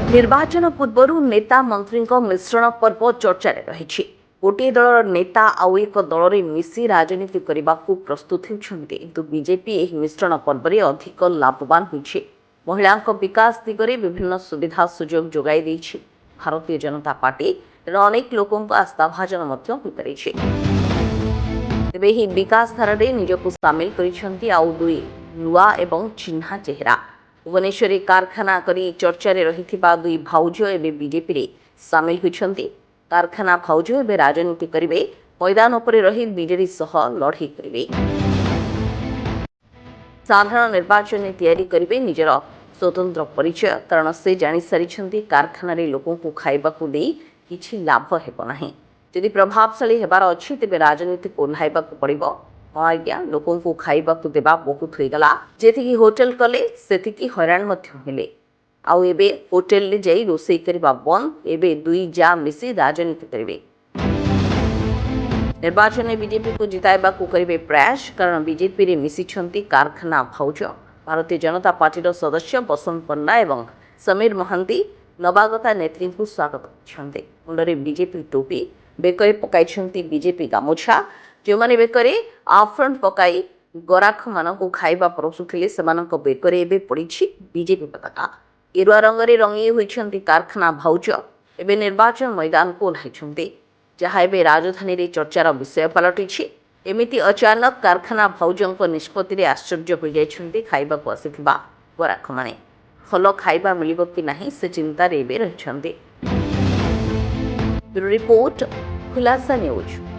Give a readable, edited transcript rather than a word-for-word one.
निर्वाचन पूर्व नेता मंत्री मिश्रण पर्व चर्चा रही गोटे दलर नेता आउ एक दल में मिसी राजनीति करने को प्रस्तुत होती किंतु बीजेपी यह मिश्रण पर्व में अधिक लाभवान होती महिला विकास दिगरे विभिन्न सुविधा सुजोग जोगाई देछि भारतीय जनता पार्टी अनेक लोकों आस्थाभाजन होपारी तेबे ही विकास धारा निजक सामिल कर आउ दुई नुआ एवं चिन्हा चेहरा भुवनेश्वर कारखाना करी चर्चा रही दुई भाउज एवं बीजेपी सामिल होती कारखाना भाउज एवं राजनीति करेंगे मैदान पर रही बीजेडी सह लड़े करेंगे साधारण निर्वाचन में तैयारी करेंगे निजर स्वतंत्र परिचय कारण से जानी सारी कारखाना लोकों को खाइबा किछि लाभ हेबना जदि प्रभावशाली हेबार अच्छी तेरे राजनीति को ओह्लाइबा पड़ो हाँ आज्ञा लोकों को खाइबा देवा बहुत होगला जी होटेल कले से हैरान हेले आउ एबे होटेल ले जाई रोसई करबा बंद एबे दुई जा मिसी राजनीति करेंगे निर्वाचन में बीजेपी को जिताइबा को करेंगे प्रयास कारण बीजेपी रे मिसिछंती कारखाना भाउज भारतीय जनता पार्टी सदस्य बसंत पन्ना एवं समीर महांती नवागता नेत्री को स्वागत करते मुंडरे बीजेपी टोपी बेकरे पकाई बीजेपी गामुछा जो मैंने बेकरे आफ्रंट पकाई गराख मान को खाइबा परोसुथिले सेमानक बेकरे एबे पड़ी बीजेपी पताका गेरुआ रंगरे रंगी होइछंती कारखाना भाउज एबे निर्वाचन मैदान को ओह्लाइछंती जहाँ एबे राजधानी रे चर्चार विषय पलटि एमिति अचानक कारखाना भाउजंक निष्पत्ति आश्चर्य हो जाइछंती खाइबा को आसिथिबा गराख माने भल खाइबा मिलिबो कि नाही से चिंता रे एबे रहिछंती। ब्यूरो रिपोर्ट खुलासा न्यूज।